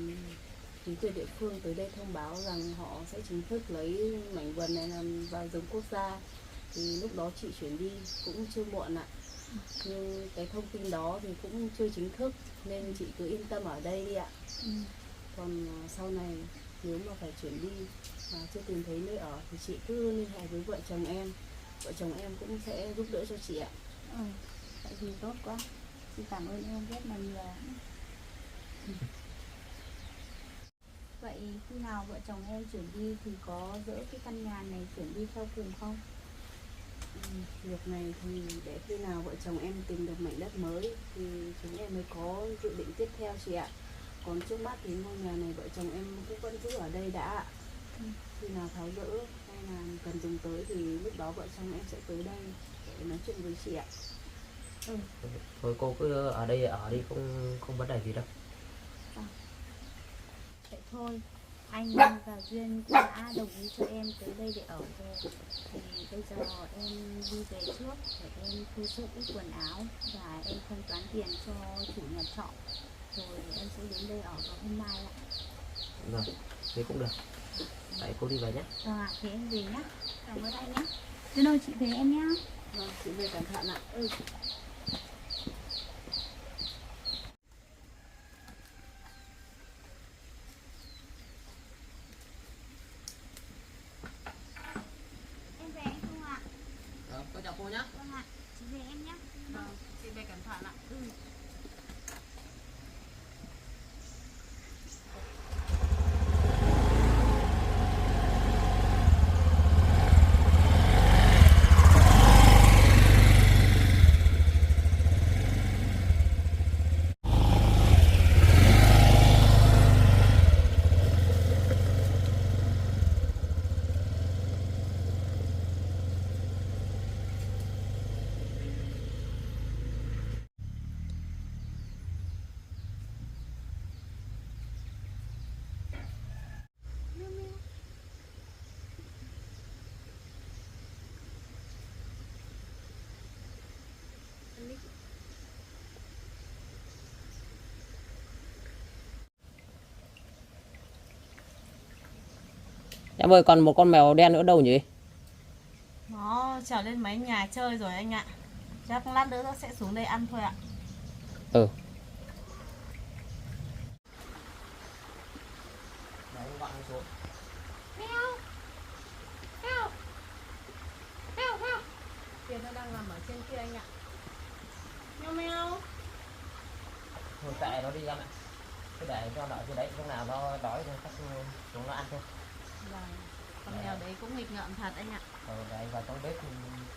S3: chính quyền địa phương tới đây thông báo rằng họ sẽ chính thức lấy mảnh vườn này làm vào rừng quốc gia thì lúc đó chị chuyển đi cũng chưa muộn ạ. Nhưng cái thông tin đó thì cũng chưa chính thức, nên chị cứ yên tâm ở đây đi ạ. Còn sau này nếu mà phải chuyển đi mà chưa tìm thấy nơi ở thì chị cứ liên hệ với vợ chồng em. Vợ chồng em cũng sẽ giúp đỡ cho chị ạ.
S2: Vậy thì tốt quá. Xin cảm ơn em rất là nhiều. Vậy khi nào vợ chồng em chuyển đi thì có dỡ cái căn nhà này chuyển đi theo cùng không?
S3: Việc này thì để khi nào vợ chồng em tìm được mảnh đất mới thì chúng em mới có dự định tiếp theo chị ạ. Còn trước mắt thì ngôi nhà này vợ chồng em cũng vẫn giữ ở đây đã ạ. Khi nào tháo dỡ hay là cần dùng tới thì lúc đó vợ chồng em sẽ tới đây để nói chuyện với chị ạ.
S1: Thôi cô cứ ở đây ở đi, không vấn đề gì đâu.
S2: Vậy thôi, anh và Duyên cũng đã đồng ý cho em tới đây để ở rồi. Thì bây giờ em đi về trước để em thu xếp ít quần áo và em thanh toán tiền cho chủ nhà trọ. Rồi em sẽ đến đây ở vào hôm mai ạ.
S1: Rồi, thế cũng được. Vậy cô đi về nhé.
S2: Thế em về nhé. Cảm ơn anh nhé. Thế rồi chị về em nhá.
S3: Vâng, chị về cẩn thận ạ.
S2: Em về anh không ạ?
S1: Cô chào cô nhá.
S2: Vâng ạ, chị về em nhá.
S3: Vâng, chị về cẩn thận ạ.
S1: Em ơi, còn một con mèo đen nữa đâu nhỉ?
S3: Nó trèo lên mái nhà chơi rồi anh ạ. Chắc lát nữa nó sẽ xuống đây ăn thôi ạ.
S1: Ừ.
S3: Tiền nó đang nằm ở trên kia anh ạ. Meo meo.
S1: Thôi kệ nó đi em ạ. Cứ để cho nó ở dưới đấy, lúc nào nó đói thì chắc chúng nó ăn thôi.
S3: Vâng. Con mèo đấy cũng nghịch ngợm thật anh ạ.
S1: Để anh vào trong bếp thì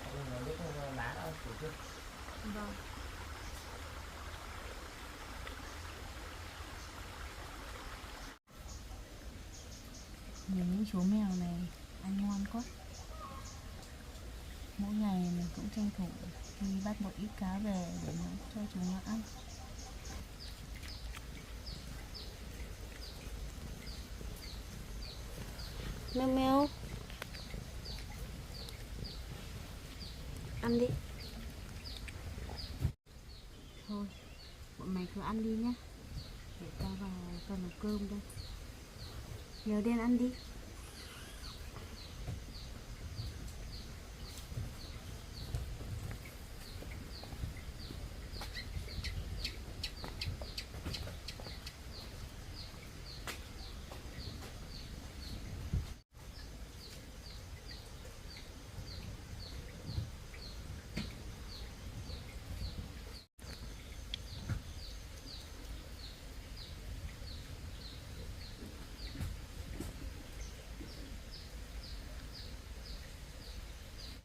S1: không biết lá nó chủ chưa.
S3: Vâng. Nhìn những chú mèo này ăn ngon quá. Mỗi ngày mình cũng tranh thủ đi bắt một ít cá về để nó cho chúng nó ăn. Meo meo. Ăn đi. Thôi, bọn mày cứ ăn đi nhá. Để tao vào tao nấu cơm đây. Mèo đen ăn đi.